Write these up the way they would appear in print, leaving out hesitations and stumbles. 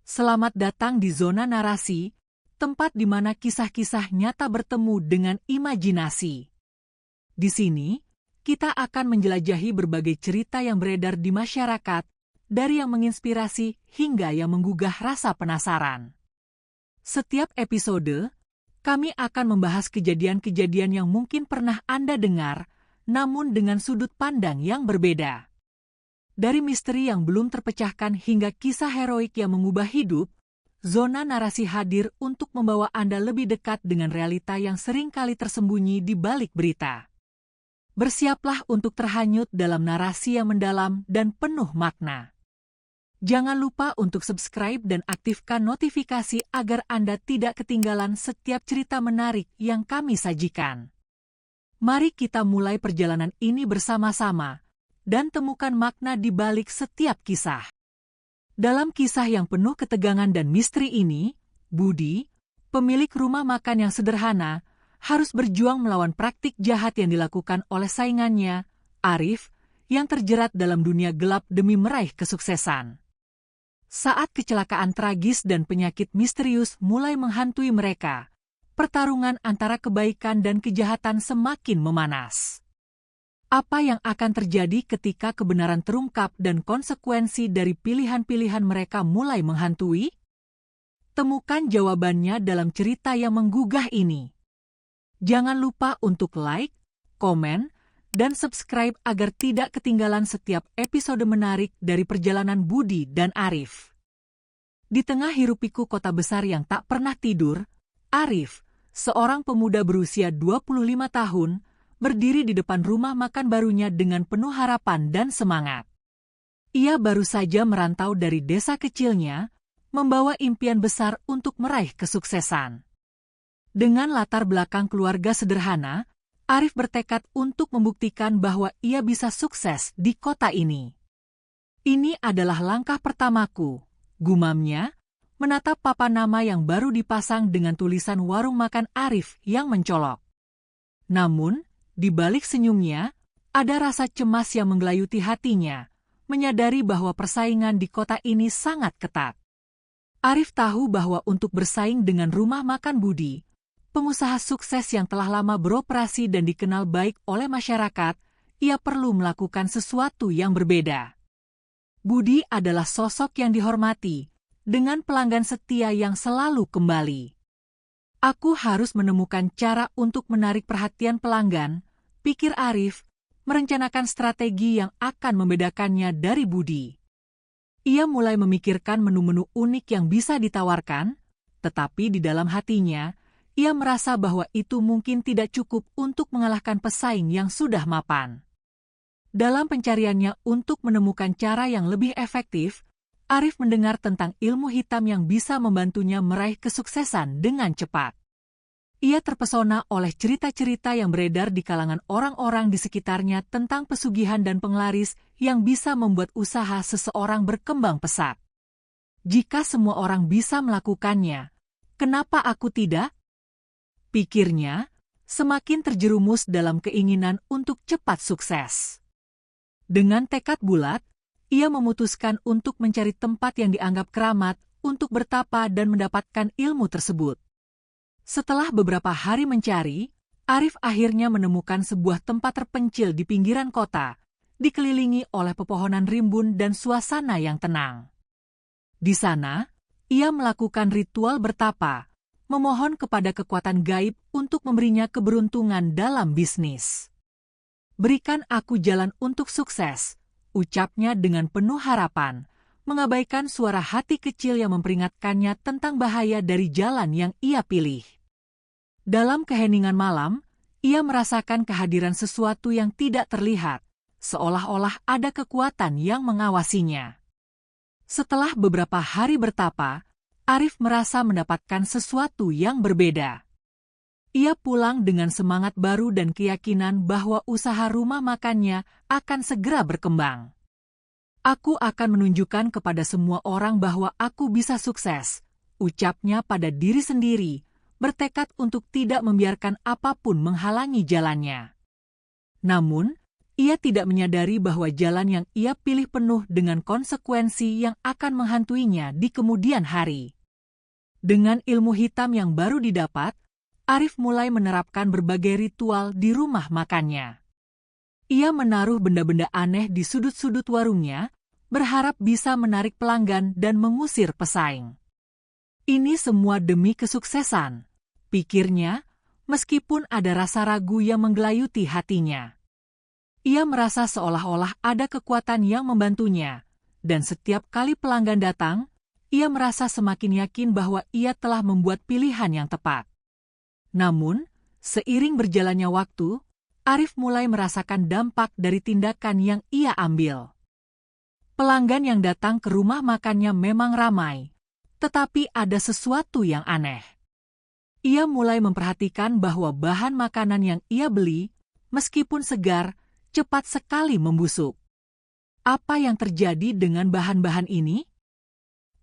Selamat datang di zona narasi, tempat di mana kisah-kisah nyata bertemu dengan imajinasi. Di sini, kita akan menjelajahi berbagai cerita yang beredar di masyarakat, dari yang menginspirasi hingga yang menggugah rasa penasaran. Setiap episode, kami akan membahas kejadian-kejadian yang mungkin pernah Anda dengar, namun dengan sudut pandang yang berbeda. Dari misteri yang belum terpecahkan hingga kisah heroik yang mengubah hidup, zona narasi hadir untuk membawa Anda lebih dekat dengan realita yang seringkali tersembunyi di balik berita. Bersiaplah untuk terhanyut dalam narasi yang mendalam dan penuh makna. Jangan lupa untuk subscribe dan aktifkan notifikasi agar Anda tidak ketinggalan setiap cerita menarik yang kami sajikan. Mari kita mulai perjalanan ini bersama-sama dan temukan makna di balik setiap kisah. Dalam kisah yang penuh ketegangan dan misteri ini, Budi, pemilik rumah makan yang sederhana, harus berjuang melawan praktik jahat yang dilakukan oleh saingannya, Arif, yang terjerat dalam dunia gelap demi meraih kesuksesan. Saat kecelakaan tragis dan penyakit misterius mulai menghantui mereka, pertarungan antara kebaikan dan kejahatan semakin memanas. Apa yang akan terjadi ketika kebenaran terungkap dan konsekuensi dari pilihan-pilihan mereka mulai menghantui? Temukan jawabannya dalam cerita yang menggugah ini. Jangan lupa untuk like, komen, dan subscribe agar tidak ketinggalan setiap episode menarik dari perjalanan Budi dan Arif. Di tengah hiruk-pikuk kota besar yang tak pernah tidur, Arif, seorang pemuda berusia 25 tahun, berdiri di depan rumah makan barunya dengan penuh harapan dan semangat. Ia baru saja merantau dari desa kecilnya, membawa impian besar untuk meraih kesuksesan. Dengan latar belakang keluarga sederhana, Arif bertekad untuk membuktikan bahwa ia bisa sukses di kota ini. Ini adalah langkah pertamaku, gumamnya, menatap papan nama yang baru dipasang dengan tulisan warung makan Arif yang mencolok. Namun, di balik senyumnya, ada rasa cemas yang menggelayuti hatinya, menyadari bahwa persaingan di kota ini sangat ketat. Arif tahu bahwa untuk bersaing dengan rumah makan Budi, pengusaha sukses yang telah lama beroperasi dan dikenal baik oleh masyarakat, ia perlu melakukan sesuatu yang berbeda. Budi adalah sosok yang dihormati, dengan pelanggan setia yang selalu kembali. Aku harus menemukan cara untuk menarik perhatian pelanggan, pikir Arif, merencanakan strategi yang akan membedakannya dari Budi. Ia mulai memikirkan menu-menu unik yang bisa ditawarkan, tetapi di dalam hatinya, ia merasa bahwa itu mungkin tidak cukup untuk mengalahkan pesaing yang sudah mapan. Dalam pencariannya untuk menemukan cara yang lebih efektif, Arif mendengar tentang ilmu hitam yang bisa membantunya meraih kesuksesan dengan cepat. Ia terpesona oleh cerita-cerita yang beredar di kalangan orang-orang di sekitarnya tentang pesugihan dan penglaris yang bisa membuat usaha seseorang berkembang pesat. Jika semua orang bisa melakukannya, kenapa aku tidak? Pikirnya, semakin terjerumus dalam keinginan untuk cepat sukses. Dengan tekad bulat, ia memutuskan untuk mencari tempat yang dianggap keramat untuk bertapa dan mendapatkan ilmu tersebut. Setelah beberapa hari mencari, Arif akhirnya menemukan sebuah tempat terpencil di pinggiran kota, dikelilingi oleh pepohonan rimbun dan suasana yang tenang. Di sana, ia melakukan ritual bertapa, memohon kepada kekuatan gaib untuk memberinya keberuntungan dalam bisnis. "Berikan aku jalan untuk sukses," ucapnya dengan penuh harapan, mengabaikan suara hati kecil yang memperingatkannya tentang bahaya dari jalan yang ia pilih. Dalam keheningan malam, ia merasakan kehadiran sesuatu yang tidak terlihat, seolah-olah ada kekuatan yang mengawasinya. Setelah beberapa hari bertapa, Arif merasa mendapatkan sesuatu yang berbeda. Ia pulang dengan semangat baru dan keyakinan bahwa usaha rumah makannya akan segera berkembang. "Aku akan menunjukkan kepada semua orang bahwa aku bisa sukses," ucapnya pada diri sendiri, bertekad untuk tidak membiarkan apapun menghalangi jalannya. Namun, ia tidak menyadari bahwa jalan yang ia pilih penuh dengan konsekuensi yang akan menghantuinya di kemudian hari. Dengan ilmu hitam yang baru didapat, Arif mulai menerapkan berbagai ritual di rumah makannya. Ia menaruh benda-benda aneh di sudut-sudut warungnya, berharap bisa menarik pelanggan dan mengusir pesaing. Ini semua demi kesuksesan, pikirnya, meskipun ada rasa ragu yang menggelayuti hatinya. Ia merasa seolah-olah ada kekuatan yang membantunya, dan setiap kali pelanggan datang, ia merasa semakin yakin bahwa ia telah membuat pilihan yang tepat. Namun, seiring berjalannya waktu, Arif mulai merasakan dampak dari tindakan yang ia ambil. Pelanggan yang datang ke rumah makannya memang ramai, tetapi ada sesuatu yang aneh. Ia mulai memperhatikan bahwa bahan makanan yang ia beli, meskipun segar, cepat sekali membusuk. Apa yang terjadi dengan bahan-bahan ini?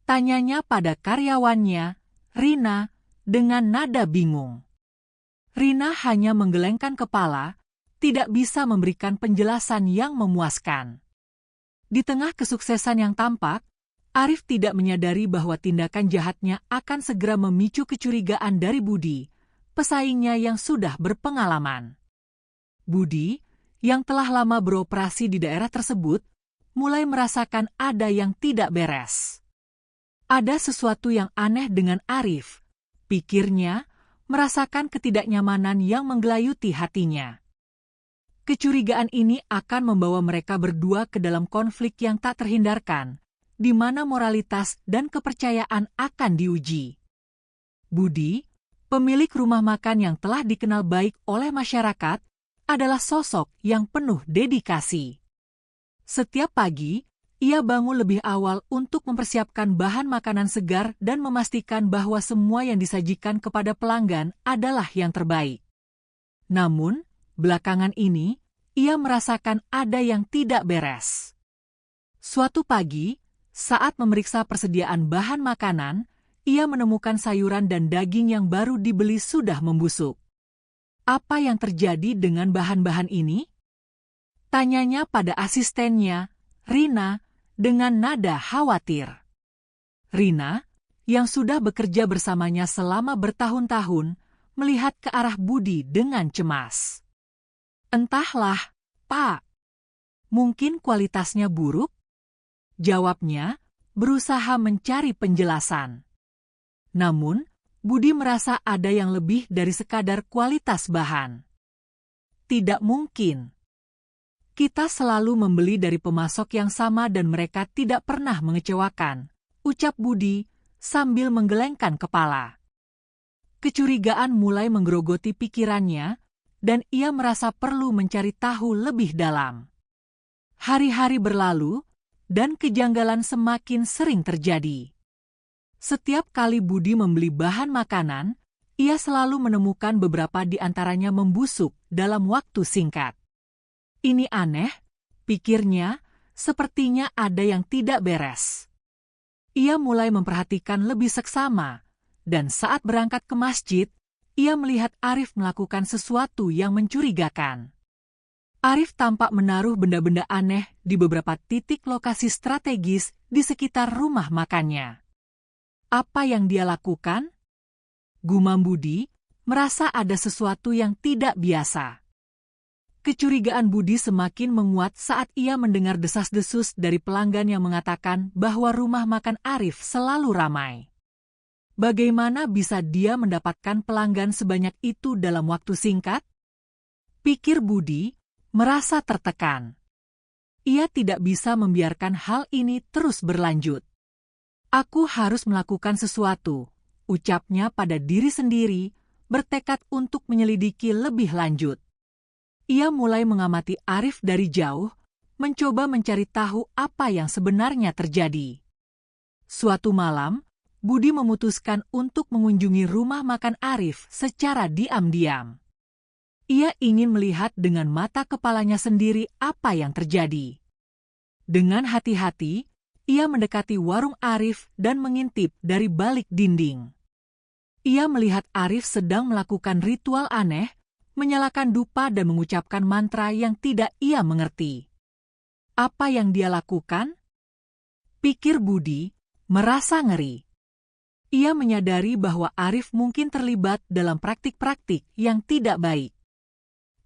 Tanyanya pada karyawannya, Rina, dengan nada bingung. Rina hanya menggelengkan kepala, tidak bisa memberikan penjelasan yang memuaskan. Di tengah kesuksesan yang tampak, Arif tidak menyadari bahwa tindakan jahatnya akan segera memicu kecurigaan dari Budi, pesaingnya yang sudah berpengalaman. Budi, yang telah lama beroperasi di daerah tersebut, mulai merasakan ada yang tidak beres. Ada sesuatu yang aneh dengan Arif, pikirnya, merasakan ketidaknyamanan yang menggelayuti hatinya. Kecurigaan ini akan membawa mereka berdua ke dalam konflik yang tak terhindarkan, di mana moralitas dan kepercayaan akan diuji. Budi, pemilik rumah makan yang telah dikenal baik oleh masyarakat, adalah sosok yang penuh dedikasi. Setiap pagi, ia bangun lebih awal untuk mempersiapkan bahan makanan segar dan memastikan bahwa semua yang disajikan kepada pelanggan adalah yang terbaik. Namun, belakangan ini, ia merasakan ada yang tidak beres. Suatu pagi, saat memeriksa persediaan bahan makanan, ia menemukan sayuran dan daging yang baru dibeli sudah membusuk. Apa yang terjadi dengan bahan-bahan ini? Tanyanya pada asistennya, Rina, dengan nada khawatir. Rina, yang sudah bekerja bersamanya selama bertahun-tahun, melihat ke arah Budi dengan cemas. Entahlah, Pak. Mungkin kualitasnya buruk? Jawabnya, berusaha mencari penjelasan. Namun, Budi merasa ada yang lebih dari sekadar kualitas bahan. Tidak mungkin. Kita selalu membeli dari pemasok yang sama dan mereka tidak pernah mengecewakan, ucap Budi sambil menggelengkan kepala. Kecurigaan mulai menggerogoti pikirannya, dan ia merasa perlu mencari tahu lebih dalam. Hari-hari berlalu, dan kejanggalan semakin sering terjadi. Setiap kali Budi membeli bahan makanan, ia selalu menemukan beberapa di antaranya membusuk dalam waktu singkat. Ini aneh, pikirnya, sepertinya ada yang tidak beres. Ia mulai memperhatikan lebih seksama, dan saat berangkat ke masjid, ia melihat Arif melakukan sesuatu yang mencurigakan. Arif tampak menaruh benda-benda aneh di beberapa titik lokasi strategis di sekitar rumah makannya. Apa yang dia lakukan? Gumam Budi, merasa ada sesuatu yang tidak biasa. Kecurigaan Budi semakin menguat saat ia mendengar desas-desus dari pelanggan yang mengatakan bahwa rumah makan Arif selalu ramai. Bagaimana bisa dia mendapatkan pelanggan sebanyak itu dalam waktu singkat? Pikir Budi, merasa tertekan. Ia tidak bisa membiarkan hal ini terus berlanjut. Aku harus melakukan sesuatu, ucapnya pada diri sendiri, bertekad untuk menyelidiki lebih lanjut. Ia mulai mengamati Arif dari jauh, mencoba mencari tahu apa yang sebenarnya terjadi. Suatu malam, Budi memutuskan untuk mengunjungi rumah makan Arif secara diam-diam. Ia ingin melihat dengan mata kepalanya sendiri apa yang terjadi. Dengan hati-hati, ia mendekati warung Arif dan mengintip dari balik dinding. Ia melihat Arif sedang melakukan ritual aneh, menyalakan dupa dan mengucapkan mantra yang tidak ia mengerti. Apa yang dia lakukan? Pikir Budi, merasa ngeri. Ia menyadari bahwa Arif mungkin terlibat dalam praktik-praktik yang tidak baik.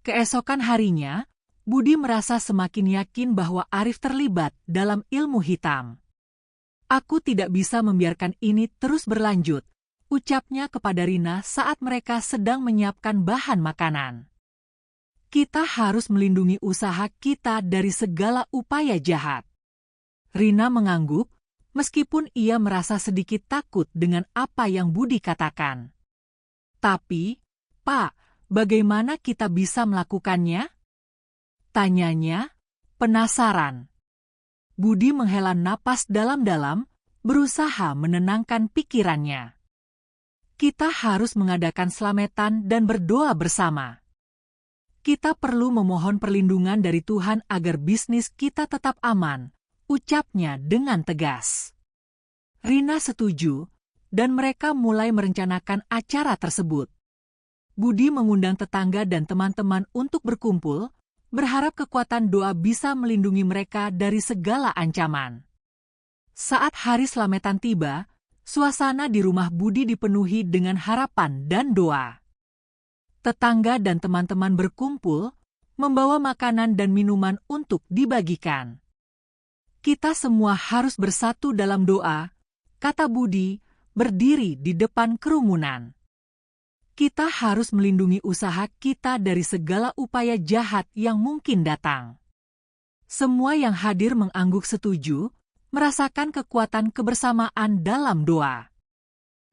Keesokan harinya, Budi merasa semakin yakin bahwa Arif terlibat dalam ilmu hitam. Aku tidak bisa membiarkan ini terus berlanjut, ucapnya kepada Rina saat mereka sedang menyiapkan bahan makanan. Kita harus melindungi usaha kita dari segala upaya jahat. Rina mengangguk, meskipun ia merasa sedikit takut dengan apa yang Budi katakan. Tapi, Pak, bagaimana kita bisa melakukannya? Tanyanya, penasaran. Budi menghela napas dalam-dalam, berusaha menenangkan pikirannya. Kita harus mengadakan selamatan dan berdoa bersama. Kita perlu memohon perlindungan dari Tuhan agar bisnis kita tetap aman, ucapnya dengan tegas. Rina setuju, dan mereka mulai merencanakan acara tersebut. Budi mengundang tetangga dan teman-teman untuk berkumpul, berharap kekuatan doa bisa melindungi mereka dari segala ancaman. Saat hari selamatan tiba, suasana di rumah Budi dipenuhi dengan harapan dan doa. Tetangga dan teman-teman berkumpul, membawa makanan dan minuman untuk dibagikan. Kita semua harus bersatu dalam doa, kata Budi, berdiri di depan kerumunan. Kita harus melindungi usaha kita dari segala upaya jahat yang mungkin datang. Semua yang hadir mengangguk setuju, merasakan kekuatan kebersamaan dalam doa.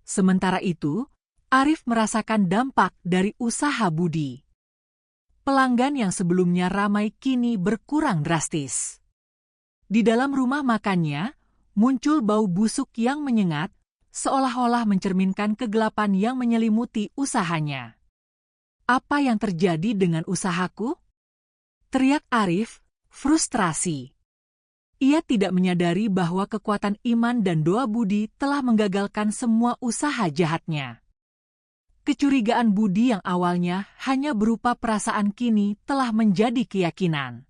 Sementara itu, Arif merasakan dampak dari usaha Budi. Pelanggan yang sebelumnya ramai kini berkurang drastis. Di dalam rumah makannya, muncul bau busuk yang menyengat, seolah-olah mencerminkan kegelapan yang menyelimuti usahanya. Apa yang terjadi dengan usahaku? Teriak Arif, frustrasi. Ia tidak menyadari bahwa kekuatan iman dan doa Budi telah menggagalkan semua usaha jahatnya. Kecurigaan Budi yang awalnya hanya berupa perasaan kini telah menjadi keyakinan.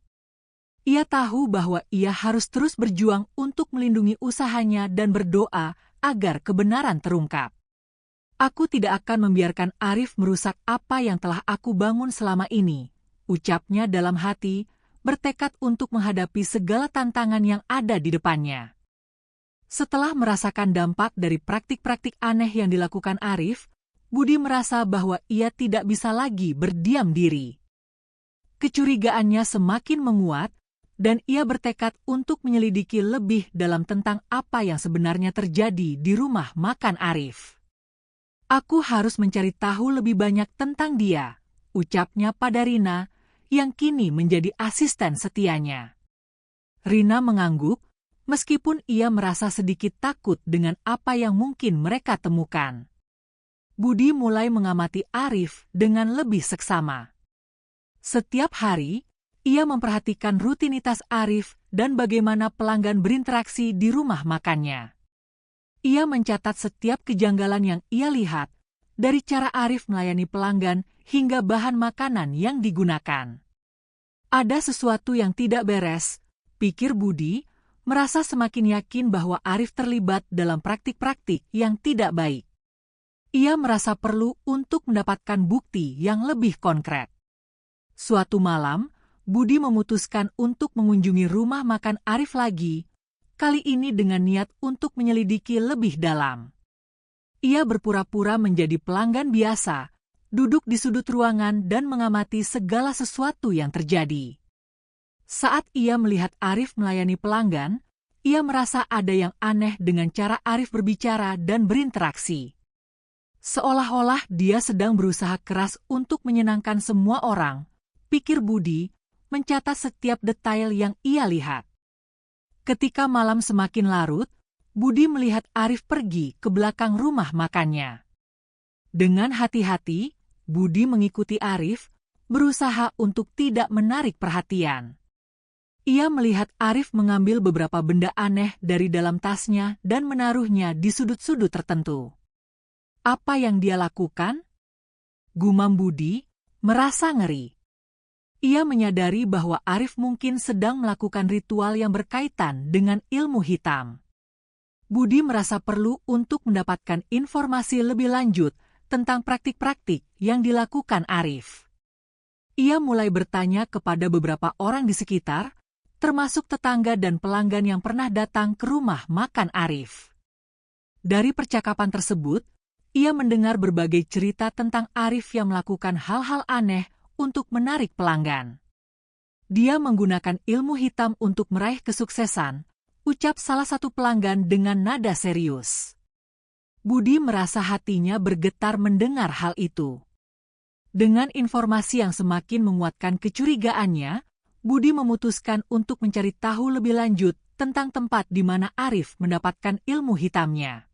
Ia tahu bahwa ia harus terus berjuang untuk melindungi usahanya dan berdoa agar kebenaran terungkap. Aku tidak akan membiarkan Arif merusak apa yang telah aku bangun selama ini, ucapnya dalam hati, bertekad untuk menghadapi segala tantangan yang ada di depannya. Setelah merasakan dampak dari praktik-praktik aneh yang dilakukan Arif, Budi merasa bahwa ia tidak bisa lagi berdiam diri. Kecurigaannya semakin menguat, dan ia bertekad untuk menyelidiki lebih dalam tentang apa yang sebenarnya terjadi di rumah makan Arif. Aku harus mencari tahu lebih banyak tentang dia, ucapnya pada Rina, yang kini menjadi asisten setianya. Rina mengangguk, meskipun ia merasa sedikit takut dengan apa yang mungkin mereka temukan. Budi mulai mengamati Arif dengan lebih seksama. Setiap hari, ia memperhatikan rutinitas Arif dan bagaimana pelanggan berinteraksi di rumah makannya. Ia mencatat setiap kejanggalan yang ia lihat, dari cara Arif melayani pelanggan hingga bahan makanan yang digunakan. Ada sesuatu yang tidak beres, pikir Budi, merasa semakin yakin bahwa Arif terlibat dalam praktik-praktik yang tidak baik. Ia merasa perlu untuk mendapatkan bukti yang lebih konkret. Suatu malam, Budi memutuskan untuk mengunjungi rumah makan Arif lagi, kali ini dengan niat untuk menyelidiki lebih dalam. Ia berpura-pura menjadi pelanggan biasa, duduk di sudut ruangan dan mengamati segala sesuatu yang terjadi. Saat ia melihat Arif melayani pelanggan, ia merasa ada yang aneh dengan cara Arif berbicara dan berinteraksi. Seolah-olah dia sedang berusaha keras untuk menyenangkan semua orang, pikir Budi, mencatat setiap detail yang ia lihat. Ketika malam semakin larut, Budi melihat Arif pergi ke belakang rumah makannya. Dengan hati-hati, Budi mengikuti Arif, berusaha untuk tidak menarik perhatian. Ia melihat Arif mengambil beberapa benda aneh dari dalam tasnya dan menaruhnya di sudut-sudut tertentu. Apa yang dia lakukan? Gumam Budi, merasa ngeri. Ia menyadari bahwa Arif mungkin sedang melakukan ritual yang berkaitan dengan ilmu hitam. Budi merasa perlu untuk mendapatkan informasi lebih lanjut tentang praktik-praktik yang dilakukan Arif. Ia mulai bertanya kepada beberapa orang di sekitar, termasuk tetangga dan pelanggan yang pernah datang ke rumah makan Arif. Dari percakapan tersebut, ia mendengar berbagai cerita tentang Arif yang melakukan hal-hal aneh untuk menarik pelanggan. Dia menggunakan ilmu hitam untuk meraih kesuksesan, ucap salah satu pelanggan dengan nada serius. Budi merasa hatinya bergetar mendengar hal itu. Dengan informasi yang semakin menguatkan kecurigaannya, Budi memutuskan untuk mencari tahu lebih lanjut tentang tempat di mana Arif mendapatkan ilmu hitamnya.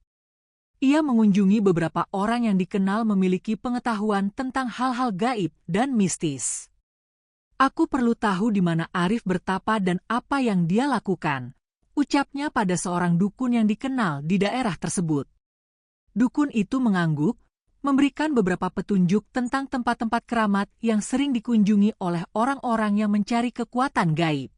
Ia mengunjungi beberapa orang yang dikenal memiliki pengetahuan tentang hal-hal gaib dan mistis. Aku perlu tahu di mana Arif bertapa dan apa yang dia lakukan, ucapnya pada seorang dukun yang dikenal di daerah tersebut. Dukun itu mengangguk, memberikan beberapa petunjuk tentang tempat-tempat keramat yang sering dikunjungi oleh orang-orang yang mencari kekuatan gaib.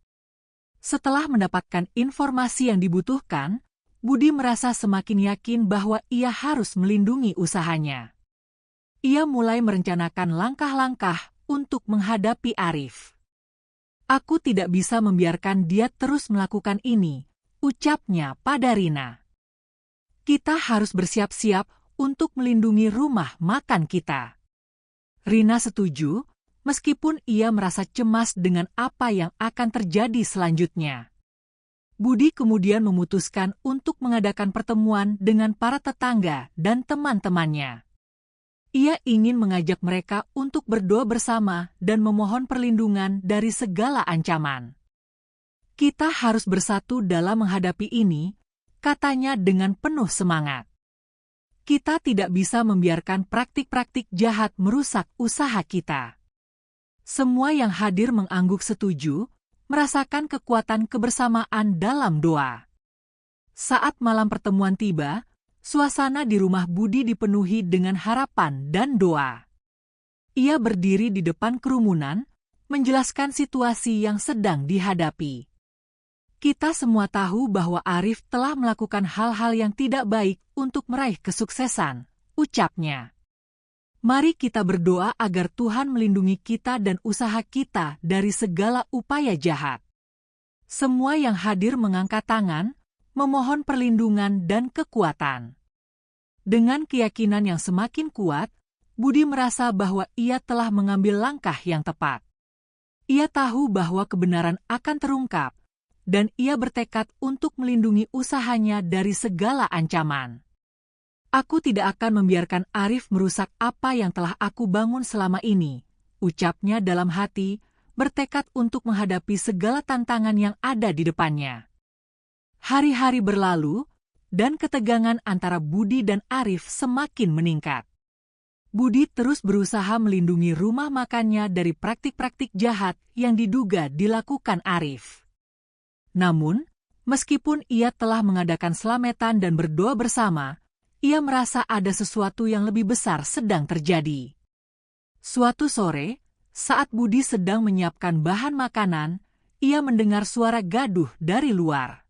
Setelah mendapatkan informasi yang dibutuhkan, Budi merasa semakin yakin bahwa ia harus melindungi usahanya. Ia mulai merencanakan langkah-langkah untuk menghadapi Arif. Aku tidak bisa membiarkan dia terus melakukan ini, ucapnya pada Rina. Kita harus bersiap-siap untuk melindungi rumah makan kita. Rina setuju, meskipun ia merasa cemas dengan apa yang akan terjadi selanjutnya. Budi kemudian memutuskan untuk mengadakan pertemuan dengan para tetangga dan teman-temannya. Ia ingin mengajak mereka untuk berdoa bersama dan memohon perlindungan dari segala ancaman. Kita harus bersatu dalam menghadapi ini, katanya dengan penuh semangat. Kita tidak bisa membiarkan praktik-praktik jahat merusak usaha kita. Semua yang hadir mengangguk setuju, merasakan kekuatan kebersamaan dalam doa. Saat malam pertemuan tiba, suasana di rumah Budi dipenuhi dengan harapan dan doa. Ia berdiri di depan kerumunan, menjelaskan situasi yang sedang dihadapi. Kita semua tahu bahwa Arif telah melakukan hal-hal yang tidak baik untuk meraih kesuksesan, ucapnya. Mari kita berdoa agar Tuhan melindungi kita dan usaha kita dari segala upaya jahat. Semua yang hadir mengangkat tangan, memohon perlindungan dan kekuatan. Dengan keyakinan yang semakin kuat, Budi merasa bahwa ia telah mengambil langkah yang tepat. Ia tahu bahwa kebenaran akan terungkap, dan ia bertekad untuk melindungi usahanya dari segala ancaman. Aku tidak akan membiarkan Arif merusak apa yang telah aku bangun selama ini, ucapnya dalam hati, bertekad untuk menghadapi segala tantangan yang ada di depannya. Hari-hari berlalu, dan ketegangan antara Budi dan Arif semakin meningkat. Budi terus berusaha melindungi rumah makannya dari praktik-praktik jahat yang diduga dilakukan Arif. Namun, meskipun ia telah mengadakan selametan dan berdoa bersama, ia merasa ada sesuatu yang lebih besar sedang terjadi. Suatu sore, saat Budi sedang menyiapkan bahan makanan, ia mendengar suara gaduh dari luar.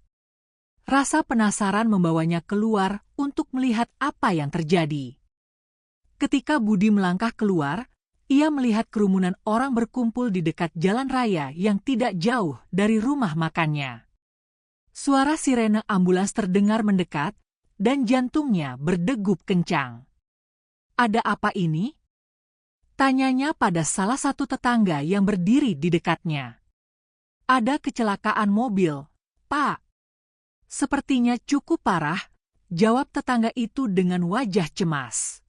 Rasa penasaran membawanya keluar untuk melihat apa yang terjadi. Ketika Budi melangkah keluar, ia melihat kerumunan orang berkumpul di dekat jalan raya yang tidak jauh dari rumah makannya. Suara sirene ambulans terdengar mendekat, dan jantungnya berdegup kencang. Ada apa ini? Tanyanya pada salah satu tetangga yang berdiri di dekatnya. Ada kecelakaan mobil, Pak. Sepertinya cukup parah, jawab tetangga itu dengan wajah cemas.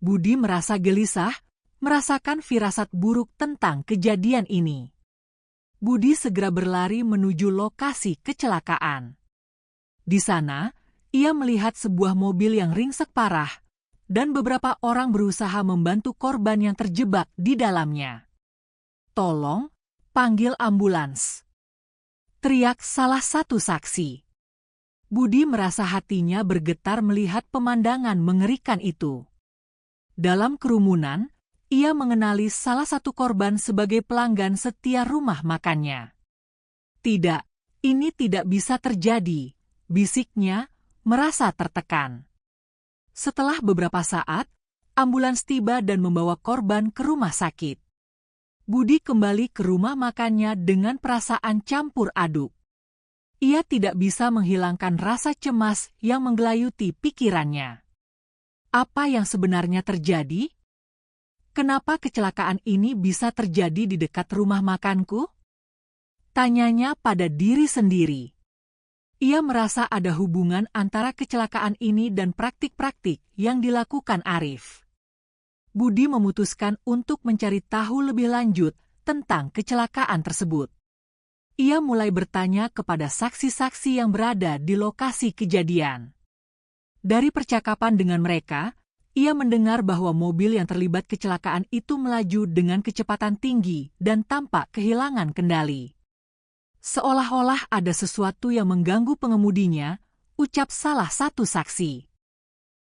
Budi merasa gelisah, merasakan firasat buruk tentang kejadian ini. Budi segera berlari menuju lokasi kecelakaan. Di sana, ia melihat sebuah mobil yang ringsek parah, dan beberapa orang berusaha membantu korban yang terjebak di dalamnya. Tolong, panggil ambulans, teriak salah satu saksi. Budi merasa hatinya bergetar melihat pemandangan mengerikan itu. Dalam kerumunan, ia mengenali salah satu korban sebagai pelanggan setia rumah makannya. Tidak, ini tidak bisa terjadi, bisiknya, merasa tertekan. Setelah beberapa saat, ambulans tiba dan membawa korban ke rumah sakit. Budi kembali ke rumah makannya dengan perasaan campur aduk. Ia tidak bisa menghilangkan rasa cemas yang menggelayuti pikirannya. Apa yang sebenarnya terjadi? Kenapa kecelakaan ini bisa terjadi di dekat rumah makanku? Tanyanya pada diri sendiri. Ia merasa ada hubungan antara kecelakaan ini dan praktik-praktik yang dilakukan Arif. Budi memutuskan untuk mencari tahu lebih lanjut tentang kecelakaan tersebut. Ia mulai bertanya kepada saksi-saksi yang berada di lokasi kejadian. Dari percakapan dengan mereka, ia mendengar bahwa mobil yang terlibat kecelakaan itu melaju dengan kecepatan tinggi dan tampak kehilangan kendali. Seolah-olah ada sesuatu yang mengganggu pengemudinya, ucap salah satu saksi.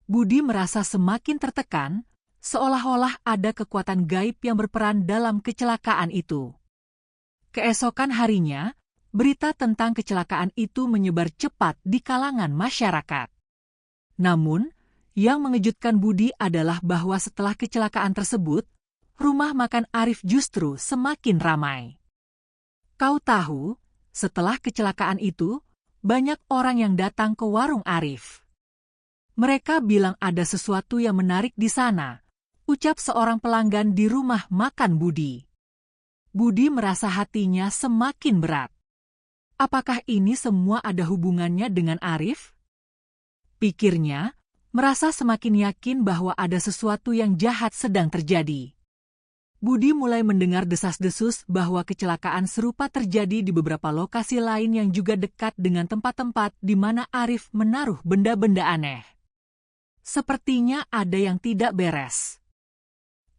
Budi merasa semakin tertekan, seolah-olah ada kekuatan gaib yang berperan dalam kecelakaan itu. Keesokan harinya, berita tentang kecelakaan itu menyebar cepat di kalangan masyarakat. Namun, yang mengejutkan Budi adalah bahwa setelah kecelakaan tersebut, rumah makan Arif justru semakin ramai. Kau tahu, setelah kecelakaan itu, banyak orang yang datang ke warung Arif. Mereka bilang ada sesuatu yang menarik di sana, ucap seorang pelanggan di rumah makan Budi. Budi merasa hatinya semakin berat. Apakah ini semua ada hubungannya dengan Arif? Pikirnya, merasa semakin yakin bahwa ada sesuatu yang jahat sedang terjadi. Budi mulai mendengar desas-desus bahwa kecelakaan serupa terjadi di beberapa lokasi lain yang juga dekat dengan tempat-tempat di mana Arif menaruh benda-benda aneh. Sepertinya ada yang tidak beres.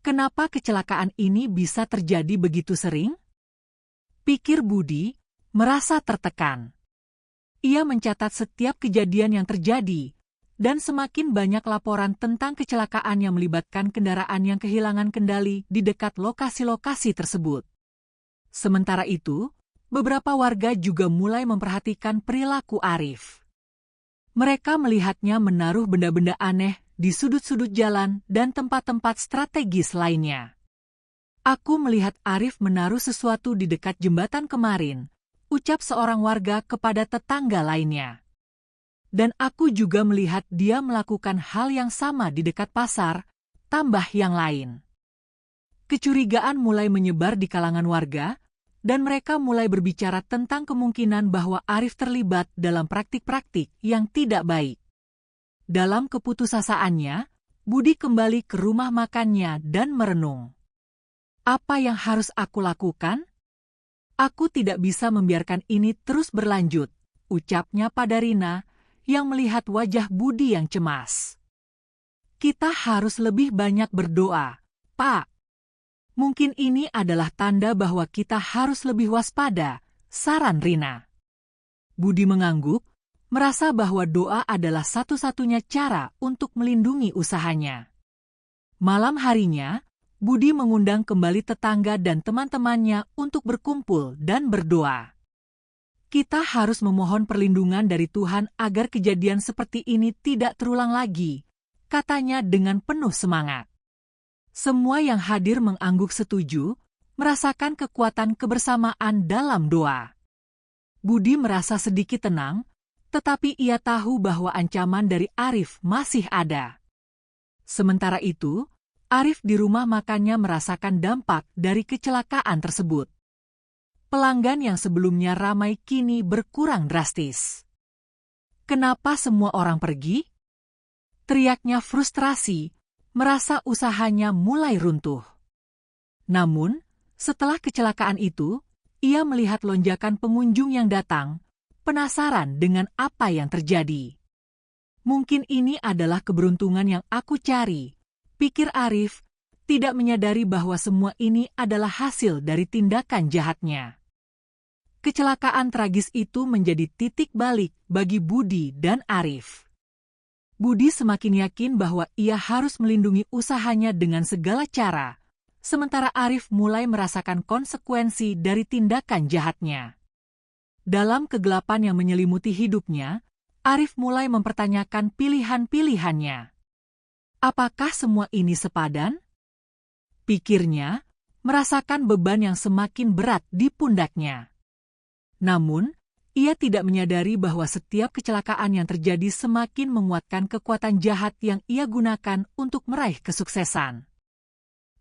Kenapa kecelakaan ini bisa terjadi begitu sering? Pikir Budi, merasa tertekan. Ia mencatat setiap kejadian yang terjadi, dan semakin banyak laporan tentang kecelakaan yang melibatkan kendaraan yang kehilangan kendali di dekat lokasi-lokasi tersebut. Sementara itu, beberapa warga juga mulai memperhatikan perilaku Arif. Mereka melihatnya menaruh benda-benda aneh di sudut-sudut jalan dan tempat-tempat strategis lainnya. Aku melihat Arif menaruh sesuatu di dekat jembatan kemarin, ucap seorang warga kepada tetangga lainnya. Dan aku juga melihat dia melakukan hal yang sama di dekat pasar, tambah yang lain. Kecurigaan mulai menyebar di kalangan warga, dan mereka mulai berbicara tentang kemungkinan bahwa Arif terlibat dalam praktik-praktik yang tidak baik. Dalam keputusasaannya, Budi kembali ke rumah makannya dan merenung. Apa yang harus aku lakukan? Aku tidak bisa membiarkan ini terus berlanjut, ucapnya pada Rina, yang melihat wajah Budi yang cemas. Kita harus lebih banyak berdoa, Pak. Mungkin ini adalah tanda bahwa kita harus lebih waspada, saran Rina. Budi mengangguk, merasa bahwa doa adalah satu-satunya cara untuk melindungi usahanya. Malam harinya, Budi mengundang kembali tetangga dan teman-temannya untuk berkumpul dan berdoa. Kita harus memohon perlindungan dari Tuhan agar kejadian seperti ini tidak terulang lagi, katanya dengan penuh semangat. Semua yang hadir mengangguk setuju, merasakan kekuatan kebersamaan dalam doa. Budi merasa sedikit tenang, tetapi ia tahu bahwa ancaman dari Arif masih ada. Sementara itu, Arif di rumah makannya merasakan dampak dari kecelakaan tersebut. Pelanggan yang sebelumnya ramai kini berkurang drastis. Kenapa semua orang pergi? Teriaknya frustrasi, merasa usahanya mulai runtuh. Namun, setelah kecelakaan itu, ia melihat lonjakan pengunjung yang datang, penasaran dengan apa yang terjadi. Mungkin ini adalah keberuntungan yang aku cari, pikir Arif, tidak menyadari bahwa semua ini adalah hasil dari tindakan jahatnya. Kecelakaan tragis itu menjadi titik balik bagi Budi dan Arif. Budi semakin yakin bahwa ia harus melindungi usahanya dengan segala cara, sementara Arif mulai merasakan konsekuensi dari tindakan jahatnya. Dalam kegelapan yang menyelimuti hidupnya, Arif mulai mempertanyakan pilihan-pilihannya. Apakah semua ini sepadan? Pikirnya, merasakan beban yang semakin berat di pundaknya. Namun, ia tidak menyadari bahwa setiap kecelakaan yang terjadi semakin menguatkan kekuatan jahat yang ia gunakan untuk meraih kesuksesan.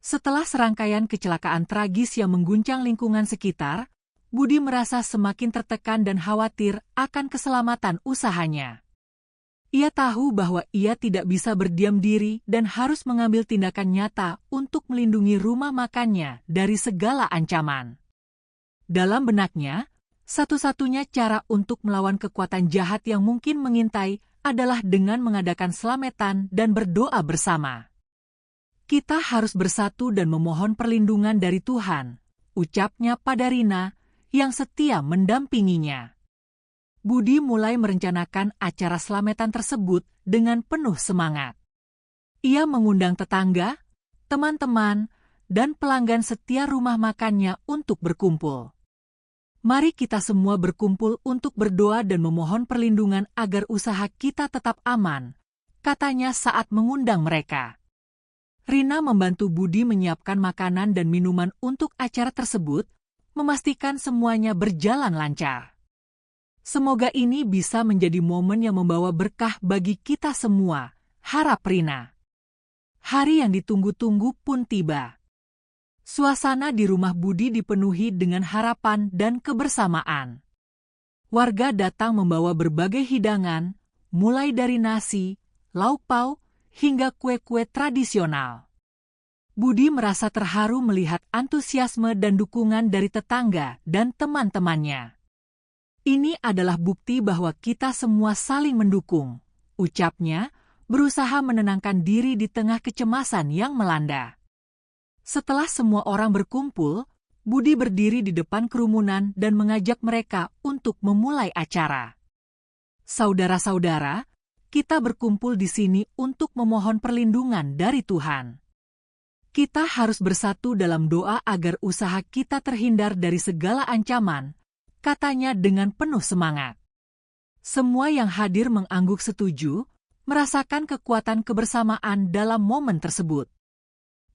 Setelah serangkaian kecelakaan tragis yang mengguncang lingkungan sekitar, Budi merasa semakin tertekan dan khawatir akan keselamatan usahanya. Ia tahu bahwa ia tidak bisa berdiam diri dan harus mengambil tindakan nyata untuk melindungi rumah makannya dari segala ancaman. Dalam benaknya, satu-satunya cara untuk melawan kekuatan jahat yang mungkin mengintai adalah dengan mengadakan selamatan dan berdoa bersama. Kita harus bersatu dan memohon perlindungan dari Tuhan, ucapnya pada Rina yang setia mendampinginya. Budi mulai merencanakan acara selamatan tersebut dengan penuh semangat. Ia mengundang tetangga, teman-teman, dan pelanggan setia rumah makannya untuk berkumpul. Mari kita semua berkumpul untuk berdoa dan memohon perlindungan agar usaha kita tetap aman, katanya saat mengundang mereka. Rina membantu Budi menyiapkan makanan dan minuman untuk acara tersebut, memastikan semuanya berjalan lancar. Semoga ini bisa menjadi momen yang membawa berkah bagi kita semua, harap Rina. Hari yang ditunggu-tunggu pun tiba. Suasana di rumah Budi dipenuhi dengan harapan dan kebersamaan. Warga datang membawa berbagai hidangan, mulai dari nasi, lauk pauk, hingga kue-kue tradisional. Budi merasa terharu melihat antusiasme dan dukungan dari tetangga dan teman-temannya. Ini adalah bukti bahwa kita semua saling mendukung, ucapnya, berusaha menenangkan diri di tengah kecemasan yang melanda. Setelah semua orang berkumpul, Budi berdiri di depan kerumunan dan mengajak mereka untuk memulai acara. Saudara-saudara, kita berkumpul di sini untuk memohon perlindungan dari Tuhan. Kita harus bersatu dalam doa agar usaha kita terhindar dari segala ancaman, katanya dengan penuh semangat. Semua yang hadir mengangguk setuju, merasakan kekuatan kebersamaan dalam momen tersebut.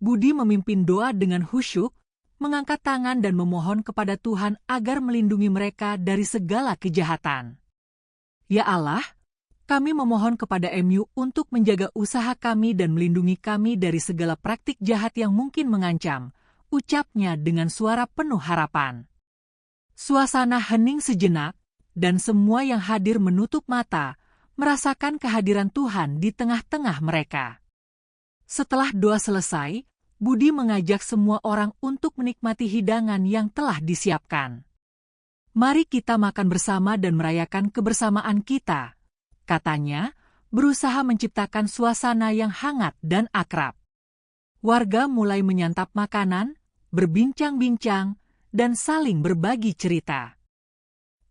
Budi memimpin doa dengan khusyuk, mengangkat tangan dan memohon kepada Tuhan agar melindungi mereka dari segala kejahatan. Ya Allah, kami memohon kepada MU untuk menjaga usaha kami dan melindungi kami dari segala praktik jahat yang mungkin mengancam, ucapnya dengan suara penuh harapan. Suasana hening sejenak, dan semua yang hadir menutup mata, merasakan kehadiran Tuhan di tengah-tengah mereka. Setelah doa selesai, Budi mengajak semua orang untuk menikmati hidangan yang telah disiapkan. Mari kita makan bersama dan merayakan kebersamaan kita, katanya, berusaha menciptakan suasana yang hangat dan akrab. Warga mulai menyantap makanan, berbincang-bincang, dan saling berbagi cerita.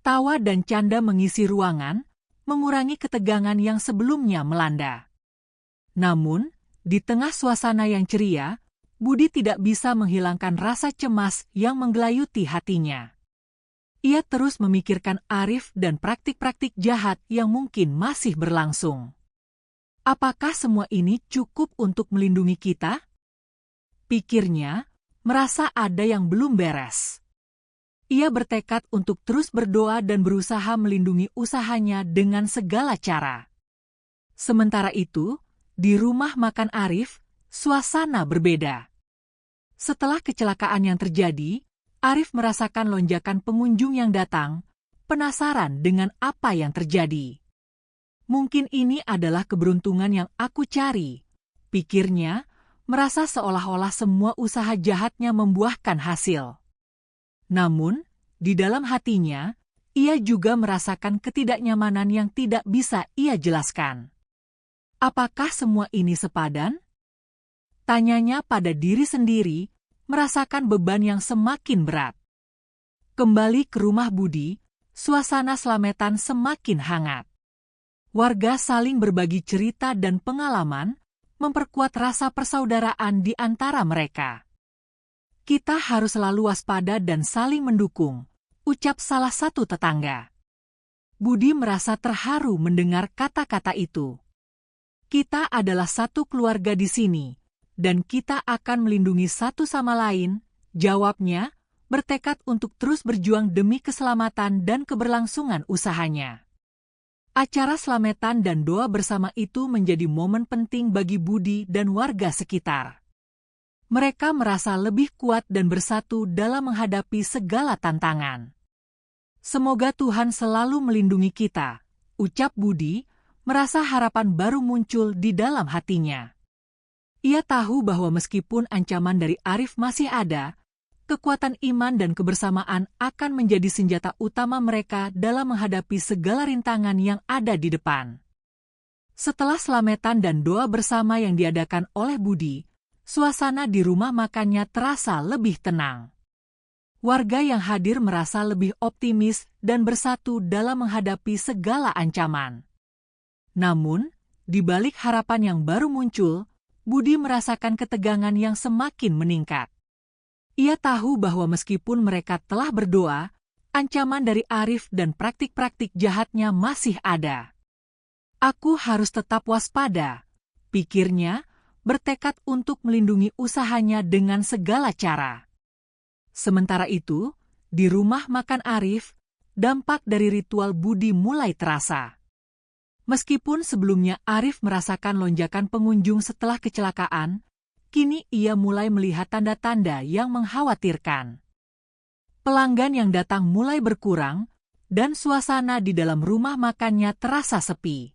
Tawa dan canda mengisi ruangan, mengurangi ketegangan yang sebelumnya melanda. Namun, di tengah suasana yang ceria, Budi tidak bisa menghilangkan rasa cemas yang menggelayuti hatinya. Ia terus memikirkan Arif dan praktik-praktik jahat yang mungkin masih berlangsung. Apakah semua ini cukup untuk melindungi kita? Pikirnya, merasa ada yang belum beres. Ia bertekad untuk terus berdoa dan berusaha melindungi usahanya dengan segala cara. Sementara itu, di rumah makan Arif, suasana berbeda. Setelah kecelakaan yang terjadi, Arif merasakan lonjakan pengunjung yang datang, penasaran dengan apa yang terjadi. Mungkin ini adalah keberuntungan yang aku cari, pikirnya, merasa seolah-olah semua usaha jahatnya membuahkan hasil. Namun, di dalam hatinya, ia juga merasakan ketidaknyamanan yang tidak bisa ia jelaskan. Apakah semua ini sepadan? Tanyanya pada diri sendiri, merasakan beban yang semakin berat. Kembali ke rumah Budi, suasana selamatan semakin hangat. Warga saling berbagi cerita dan pengalaman, memperkuat rasa persaudaraan di antara mereka. Kita harus selalu waspada dan saling mendukung, ucap salah satu tetangga. Budi merasa terharu mendengar kata-kata itu. Kita adalah satu keluarga di sini, dan kita akan melindungi satu sama lain, jawabnya, bertekad untuk terus berjuang demi keselamatan dan keberlangsungan usahanya. Acara selamatan dan doa bersama itu menjadi momen penting bagi Budi dan warga sekitar. Mereka merasa lebih kuat dan bersatu dalam menghadapi segala tantangan. Semoga Tuhan selalu melindungi kita, ucap Budi, merasa harapan baru muncul di dalam hatinya. Ia tahu bahwa meskipun ancaman dari Arif masih ada, kekuatan iman dan kebersamaan akan menjadi senjata utama mereka dalam menghadapi segala rintangan yang ada di depan. Setelah selamatan dan doa bersama yang diadakan oleh Budi, suasana di rumah makannya terasa lebih tenang. Warga yang hadir merasa lebih optimis dan bersatu dalam menghadapi segala ancaman. Namun, di balik harapan yang baru muncul, Budi merasakan ketegangan yang semakin meningkat. Ia tahu bahwa meskipun mereka telah berdoa, ancaman dari Arif dan praktik-praktik jahatnya masih ada. Aku harus tetap waspada, pikirnya, bertekad untuk melindungi usahanya dengan segala cara. Sementara itu, di rumah makan Arif, dampak dari ritual Budi mulai terasa. Meskipun sebelumnya Arif merasakan lonjakan pengunjung setelah kecelakaan, kini ia mulai melihat tanda-tanda yang mengkhawatirkan. Pelanggan yang datang mulai berkurang, dan suasana di dalam rumah makannya terasa sepi.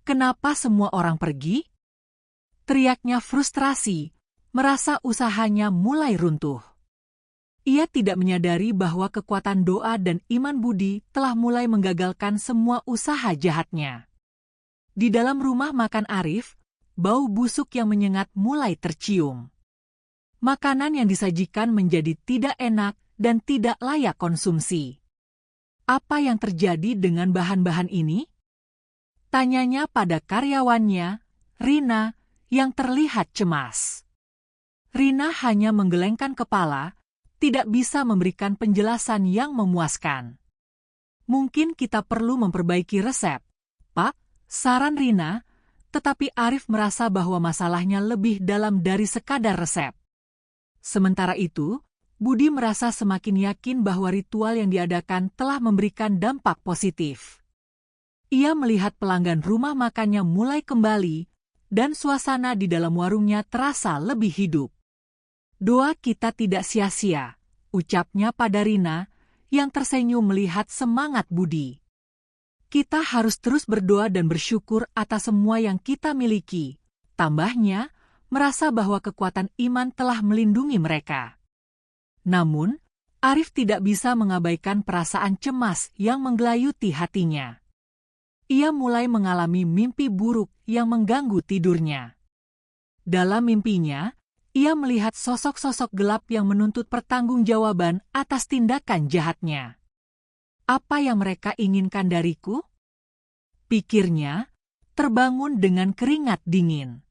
Kenapa semua orang pergi? Teriaknya frustrasi, merasa usahanya mulai runtuh. Ia tidak menyadari bahwa kekuatan doa dan iman Budi telah mulai menggagalkan semua usaha jahatnya. Di dalam rumah makan Arif, bau busuk yang menyengat mulai tercium. Makanan yang disajikan menjadi tidak enak dan tidak layak konsumsi. Apa yang terjadi dengan bahan-bahan ini? Tanyanya pada karyawannya, Rina, yang terlihat cemas. Rina hanya menggelengkan kepala, tidak bisa memberikan penjelasan yang memuaskan. Mungkin kita perlu memperbaiki resep, Pak, saran Rina, tetapi Arif merasa bahwa masalahnya lebih dalam dari sekadar resep. Sementara itu, Budi merasa semakin yakin bahwa ritual yang diadakan telah memberikan dampak positif. Ia melihat pelanggan rumah makannya mulai kembali, dan suasana di dalam warungnya terasa lebih hidup. Doa kita tidak sia-sia, ucapnya pada Rina, yang tersenyum melihat semangat Budi. Kita harus terus berdoa dan bersyukur atas semua yang kita miliki. Tambahnya, merasa bahwa kekuatan iman telah melindungi mereka. Namun, Arif tidak bisa mengabaikan perasaan cemas yang menggelayuti hatinya. Ia mulai mengalami mimpi buruk yang mengganggu tidurnya. Dalam mimpinya, ia melihat sosok-sosok gelap yang menuntut pertanggungjawaban atas tindakan jahatnya. Apa yang mereka inginkan dariku? Pikirnya, terbangun dengan keringat dingin.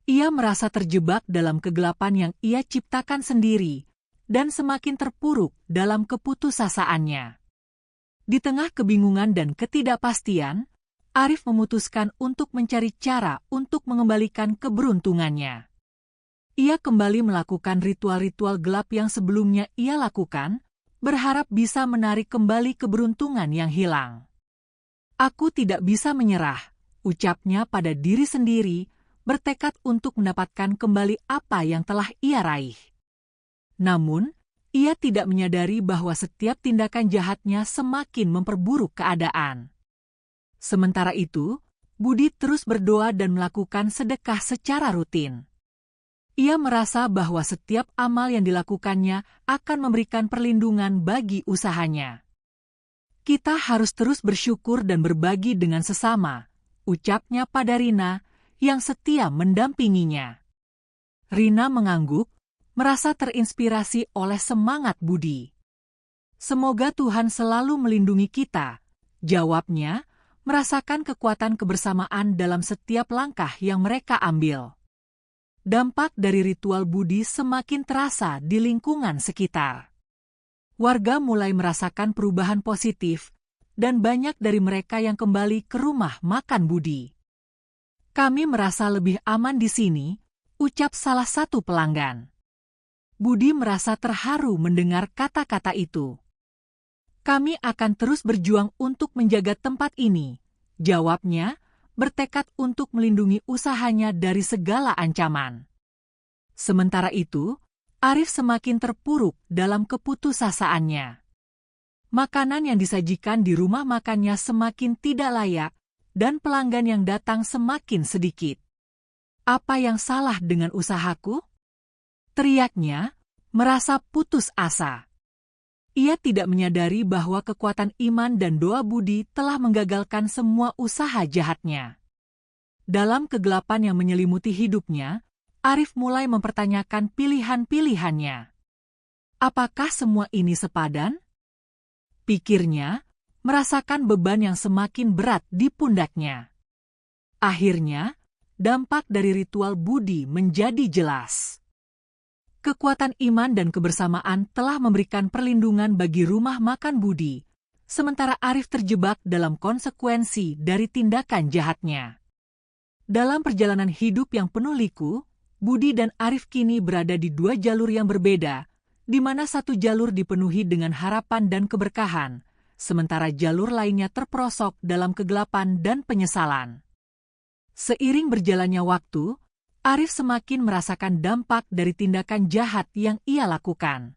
Ia merasa terjebak dalam kegelapan yang ia ciptakan sendiri, dan semakin terpuruk dalam keputusasaannya. Di tengah kebingungan dan ketidakpastian, Arif memutuskan untuk mencari cara untuk mengembalikan keberuntungannya. Ia kembali melakukan ritual-ritual gelap yang sebelumnya ia lakukan, berharap bisa menarik kembali keberuntungan yang hilang. Aku tidak bisa menyerah, ucapnya pada diri sendiri, bertekad untuk mendapatkan kembali apa yang telah ia raih. Namun, ia tidak menyadari bahwa setiap tindakan jahatnya semakin memperburuk keadaan. Sementara itu, Budi terus berdoa dan melakukan sedekah secara rutin. Ia merasa bahwa setiap amal yang dilakukannya akan memberikan perlindungan bagi usahanya. Kita harus terus bersyukur dan berbagi dengan sesama, ucapnya pada Rina, yang setia mendampinginya. Rina mengangguk, merasa terinspirasi oleh semangat Budi. Semoga Tuhan selalu melindungi kita, jawabnya, merasakan kekuatan kebersamaan dalam setiap langkah yang mereka ambil. dampak dari ritual budi semakin terasa di lingkungan sekitar. Warga mulai merasakan perubahan positif, dan banyak dari mereka yang kembali ke rumah makan budi. "Kami merasa lebih aman di sini," ucap salah satu pelanggan. Budi merasa terharu mendengar kata-kata itu. "Kami akan terus berjuang untuk menjaga tempat ini," jawabnya, bertekad untuk melindungi usahanya dari segala ancaman. Sementara itu, Arif semakin terpuruk dalam keputusasaannya. Makanan yang disajikan di rumah makannya semakin tidak layak, dan pelanggan yang datang semakin sedikit. "Apa yang salah dengan usahaku?" teriaknya, merasa putus asa. Ia tidak menyadari bahwa kekuatan iman dan doa budi telah menggagalkan semua usaha jahatnya. Dalam kegelapan yang menyelimuti hidupnya, Arif mulai mempertanyakan pilihan-pilihannya. Apakah semua ini sepadan? Pikirnya, merasakan beban yang semakin berat di pundaknya. Akhirnya, dampak dari ritual budi menjadi jelas. Kekuatan iman dan kebersamaan telah memberikan perlindungan bagi rumah makan budi, sementara Arif terjebak dalam konsekuensi dari tindakan jahatnya. Dalam perjalanan hidup yang penuh liku, Budi dan Arif kini berada di dua jalur yang berbeda, di mana satu jalur dipenuhi dengan harapan dan keberkahan, sementara jalur lainnya terperosok dalam kegelapan dan penyesalan. Seiring berjalannya waktu, Arif semakin merasakan dampak dari tindakan jahat yang ia lakukan.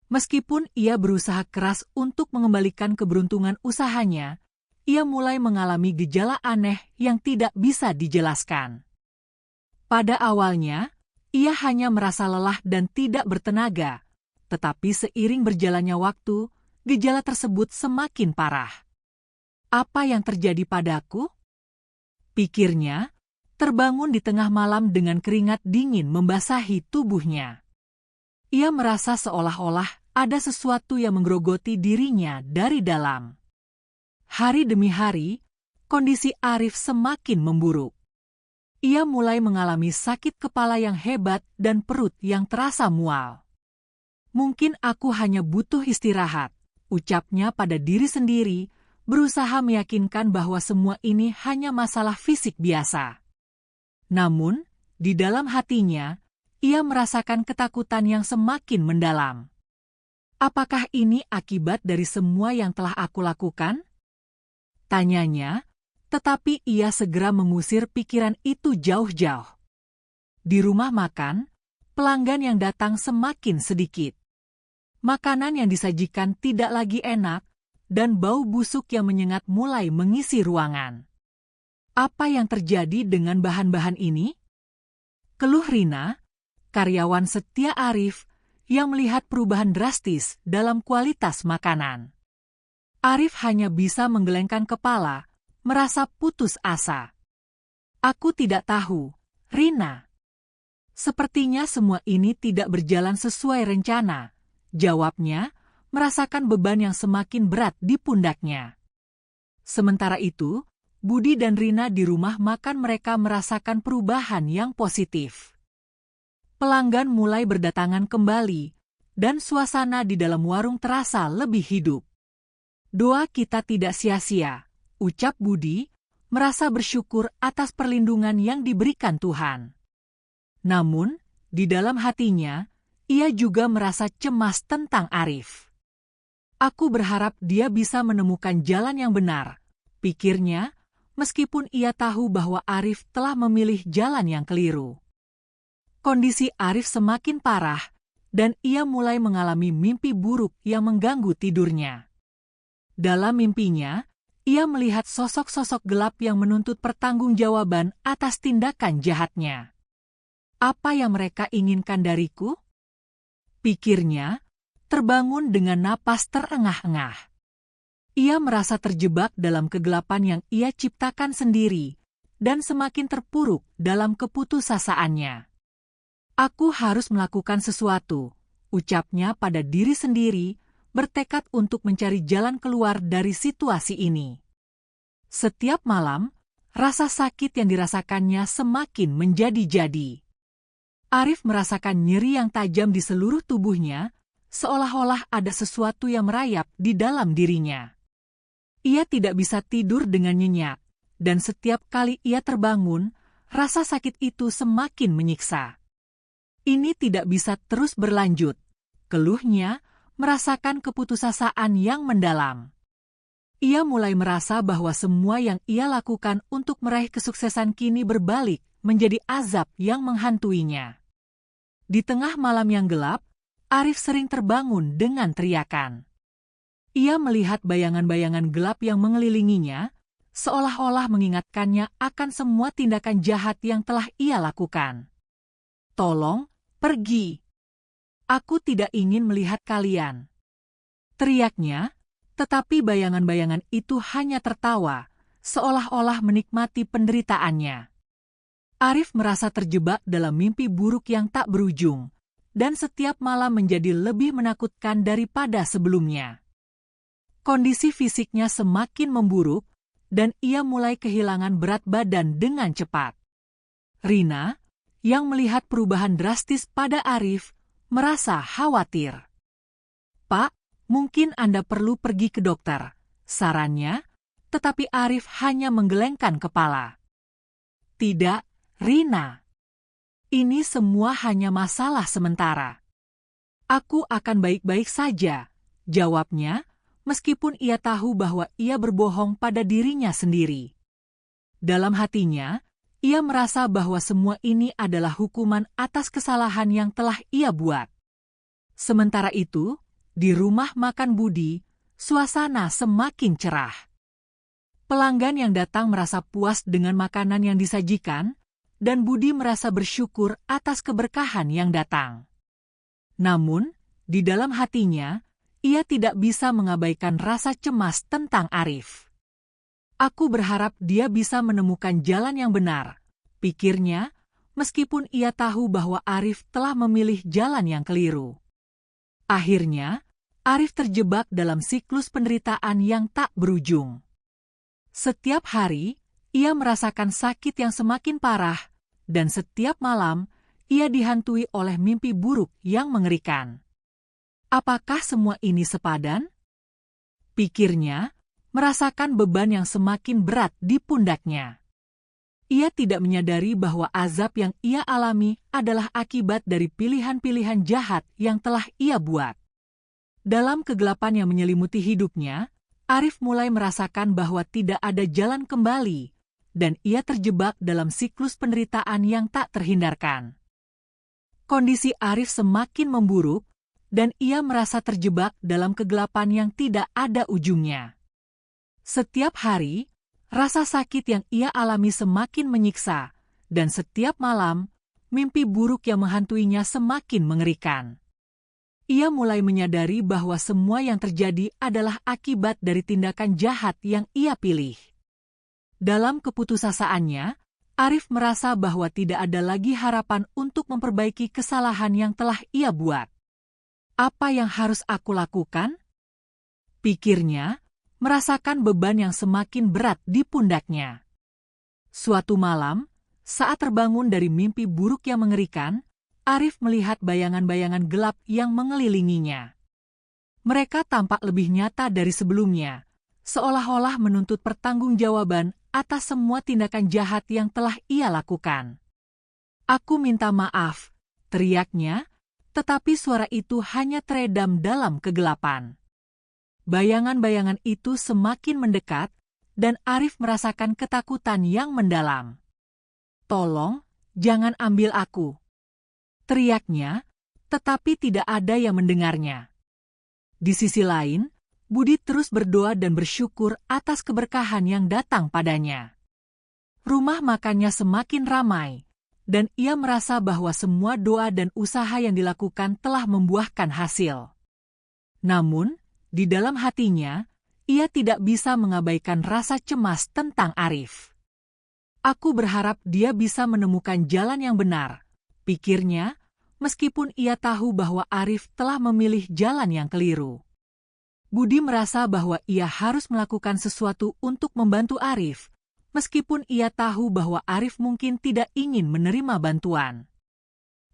Meskipun ia berusaha keras untuk mengembalikan keberuntungan usahanya, ia mulai mengalami gejala aneh yang tidak bisa dijelaskan. Pada awalnya, ia hanya merasa lelah dan tidak bertenaga, tetapi seiring berjalannya waktu, gejala tersebut semakin parah. "Apa yang terjadi padaku?" pikirnya, terbangun di tengah malam dengan keringat dingin membasahi tubuhnya. Ia merasa seolah-olah ada sesuatu yang menggerogoti dirinya dari dalam. Hari demi hari, kondisi Arif semakin memburuk. Ia mulai mengalami sakit kepala yang hebat dan perut yang terasa mual. "Mungkin aku hanya butuh istirahat," ucapnya pada diri sendiri, berusaha meyakinkan bahwa semua ini hanya masalah fisik biasa. Namun, di dalam hatinya, ia merasakan ketakutan yang semakin mendalam. "Apakah ini akibat dari semua yang telah aku lakukan?" tanyanya, tetapi ia segera mengusir pikiran itu jauh-jauh. Di rumah makan, pelanggan yang datang semakin sedikit. Makanan yang disajikan tidak lagi enak, dan bau busuk yang menyengat mulai mengisi ruangan. "Apa yang terjadi dengan bahan-bahan ini?" keluh Rina, karyawan setia Arif, yang melihat perubahan drastis dalam kualitas makanan. Arif hanya bisa menggelengkan kepala, merasa putus asa. "Aku tidak tahu, Rina. Sepertinya semua ini tidak berjalan sesuai rencana," jawabnya, merasakan beban yang semakin berat di pundaknya. Sementara itu, Budi dan Rina di rumah makan mereka merasakan perubahan yang positif. Pelanggan mulai berdatangan kembali, dan suasana di dalam warung terasa lebih hidup. "Doa kita tidak sia-sia," ucap Budi, merasa bersyukur atas perlindungan yang diberikan Tuhan. Namun, di dalam hatinya, ia juga merasa cemas tentang Arif. "Aku berharap dia bisa menemukan jalan yang benar," pikirnya, meskipun ia tahu bahwa Arif telah memilih jalan yang keliru. Kondisi Arif semakin parah, dan ia mulai mengalami mimpi buruk yang mengganggu tidurnya. Dalam mimpinya, ia melihat sosok-sosok gelap yang menuntut pertanggungjawaban atas tindakan jahatnya. "Apa yang mereka inginkan dariku?" pikirnya, terbangun dengan napas terengah-engah. Ia merasa terjebak dalam kegelapan yang ia ciptakan sendiri, dan semakin terpuruk dalam keputusasaannya. "Aku harus melakukan sesuatu," ucapnya pada diri sendiri, bertekad untuk mencari jalan keluar dari situasi ini. Setiap malam, rasa sakit yang dirasakannya semakin menjadi-jadi. Arif merasakan nyeri yang tajam di seluruh tubuhnya, seolah-olah ada sesuatu yang merayap di dalam dirinya. Ia tidak bisa tidur dengan nyenyak, dan setiap kali ia terbangun, rasa sakit itu semakin menyiksa. Ini tidak bisa terus berlanjut, keluhnya, merasakan keputusasaan yang mendalam. Ia mulai merasa bahwa semua yang ia lakukan untuk meraih kesuksesan kini berbalik menjadi azab yang menghantuinya. Di tengah malam yang gelap, Arif sering terbangun dengan teriakan. Ia melihat bayangan-bayangan gelap yang mengelilinginya, seolah-olah mengingatkannya akan semua tindakan jahat yang telah ia lakukan. "Tolong, pergi. Aku tidak ingin melihat kalian," teriaknya, tetapi bayangan-bayangan itu hanya tertawa, seolah-olah menikmati penderitaannya. Arif merasa terjebak dalam mimpi buruk yang tak berujung, dan setiap malam menjadi lebih menakutkan daripada sebelumnya. Kondisi fisiknya semakin memburuk, dan ia mulai kehilangan berat badan dengan cepat. Rina, yang melihat perubahan drastis pada Arif, merasa khawatir. "Pak, mungkin Anda perlu pergi ke dokter," sarannya, tetapi Arif hanya menggelengkan kepala. "Tidak, Rina. Ini semua hanya masalah sementara. Aku akan baik-baik saja," jawabnya, meskipun ia tahu bahwa ia berbohong pada dirinya sendiri. Dalam hatinya, ia merasa bahwa semua ini adalah hukuman atas kesalahan yang telah ia buat. Sementara itu, di rumah makan Budi, suasana semakin cerah. Pelanggan yang datang merasa puas dengan makanan yang disajikan, dan Budi merasa bersyukur atas keberkahan yang datang. Namun, di dalam hatinya, ia tidak bisa mengabaikan rasa cemas tentang Arif. "Aku berharap dia bisa menemukan jalan yang benar," pikirnya, meskipun ia tahu bahwa Arif telah memilih jalan yang keliru. Akhirnya, Arif terjebak dalam siklus penderitaan yang tak berujung. Setiap hari, ia merasakan sakit yang semakin parah, dan setiap malam, ia dihantui oleh mimpi buruk yang mengerikan. Apakah semua ini sepadan? Pikirnya, merasakan beban yang semakin berat di pundaknya. Ia tidak menyadari bahwa azab yang ia alami adalah akibat dari pilihan-pilihan jahat yang telah ia buat. Dalam kegelapan yang menyelimuti hidupnya, Arif mulai merasakan bahwa tidak ada jalan kembali, dan ia terjebak dalam siklus penderitaan yang tak terhindarkan. Kondisi Arif semakin memburuk, dan ia merasa terjebak dalam kegelapan yang tidak ada ujungnya. Setiap hari, rasa sakit yang ia alami semakin menyiksa, dan setiap malam, mimpi buruk yang menghantuinya semakin mengerikan. Ia mulai menyadari bahwa semua yang terjadi adalah akibat dari tindakan jahat yang ia pilih. Dalam keputusasaannya, Arif merasa bahwa tidak ada lagi harapan untuk memperbaiki kesalahan yang telah ia buat. "Apa yang harus aku lakukan?" pikirnya, merasakan beban yang semakin berat di pundaknya. Suatu malam, saat terbangun dari mimpi buruk yang mengerikan, Arif melihat bayangan-bayangan gelap yang mengelilinginya. Mereka tampak lebih nyata dari sebelumnya, seolah-olah menuntut pertanggungjawaban atas semua tindakan jahat yang telah ia lakukan. "Aku minta maaf," teriaknya, tetapi suara itu hanya teredam dalam kegelapan. Bayangan-bayangan itu semakin mendekat, dan Arif merasakan ketakutan yang mendalam. "Tolong, jangan ambil aku," teriaknya, tetapi tidak ada yang mendengarnya. Di sisi lain, Budi terus berdoa dan bersyukur atas keberkahan yang datang padanya. Rumah makannya semakin ramai, dan ia merasa bahwa semua doa dan usaha yang dilakukan telah membuahkan hasil. Namun, di dalam hatinya, ia tidak bisa mengabaikan rasa cemas tentang Arif. "Aku berharap dia bisa menemukan jalan yang benar," pikirnya, meskipun ia tahu bahwa Arif telah memilih jalan yang keliru. Budi merasa bahwa ia harus melakukan sesuatu untuk membantu Arif, meskipun ia tahu bahwa Arif mungkin tidak ingin menerima bantuan.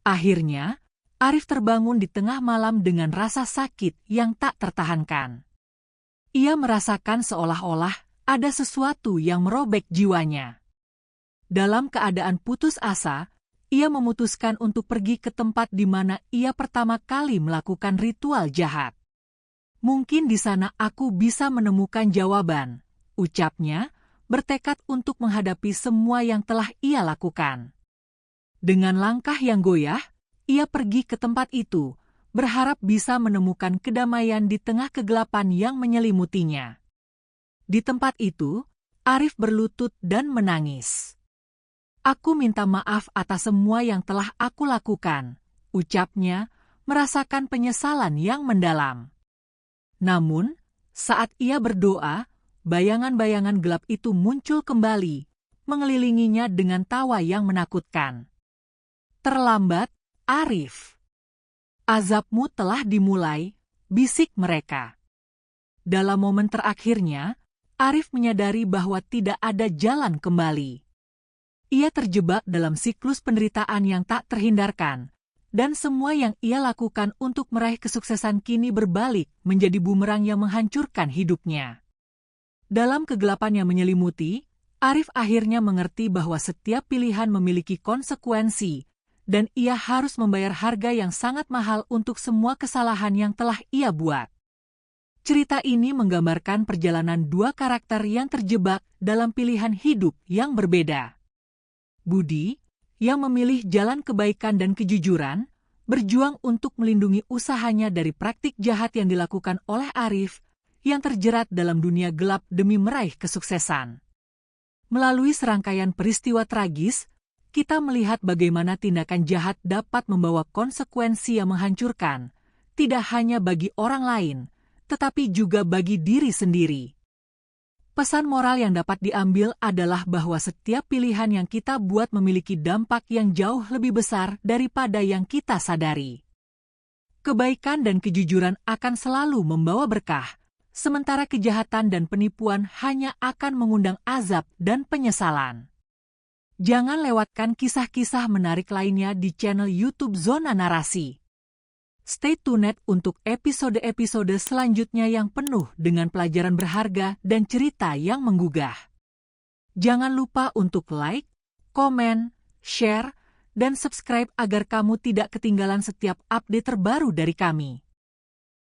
Akhirnya, Arif terbangun di tengah malam dengan rasa sakit yang tak tertahankan. Ia merasakan seolah-olah ada sesuatu yang merobek jiwanya. Dalam keadaan putus asa, ia memutuskan untuk pergi ke tempat di mana ia pertama kali melakukan ritual jahat. Mungkin di sana aku bisa menemukan jawaban, ucapnya, bertekad untuk menghadapi semua yang telah ia lakukan. Dengan langkah yang goyah, ia pergi ke tempat itu, berharap bisa menemukan kedamaian di tengah kegelapan yang menyelimutinya. Di tempat itu, Arif berlutut dan menangis. Aku minta maaf atas semua yang telah aku lakukan, ucapnya, merasakan penyesalan yang mendalam. Namun, saat ia berdoa, bayangan-bayangan gelap itu muncul kembali, mengelilinginya dengan tawa yang menakutkan. Terlambat, Arif. Azabmu telah dimulai, bisik mereka. Dalam momen terakhirnya, Arif menyadari bahwa tidak ada jalan kembali. Ia terjebak dalam siklus penderitaan yang tak terhindarkan, dan semua yang ia lakukan untuk meraih kesuksesan kini berbalik menjadi bumerang yang menghancurkan hidupnya. Dalam kegelapan yang menyelimuti, Arif akhirnya mengerti bahwa setiap pilihan memiliki konsekuensi, dan ia harus membayar harga yang sangat mahal untuk semua kesalahan yang telah ia buat. Cerita ini menggambarkan perjalanan dua karakter yang terjebak dalam pilihan hidup yang berbeda. Budi, yang memilih jalan kebaikan dan kejujuran, berjuang untuk melindungi usahanya dari praktik jahat yang dilakukan oleh Arif, yang terjerat dalam dunia gelap demi meraih kesuksesan. Melalui serangkaian peristiwa tragis, kita melihat bagaimana tindakan jahat dapat membawa konsekuensi yang menghancurkan, tidak hanya bagi orang lain, tetapi juga bagi diri sendiri. Pesan moral yang dapat diambil adalah bahwa setiap pilihan yang kita buat memiliki dampak yang jauh lebih besar daripada yang kita sadari. Kebaikan dan kejujuran akan selalu membawa berkah, sementara kejahatan dan penipuan hanya akan mengundang azab dan penyesalan. Jangan lewatkan kisah-kisah menarik lainnya di channel YouTube Zona Narasi. Stay tuned untuk episode-episode selanjutnya yang penuh dengan pelajaran berharga dan cerita yang menggugah. Jangan lupa untuk like, komen, share, dan subscribe agar kamu tidak ketinggalan setiap update terbaru dari kami.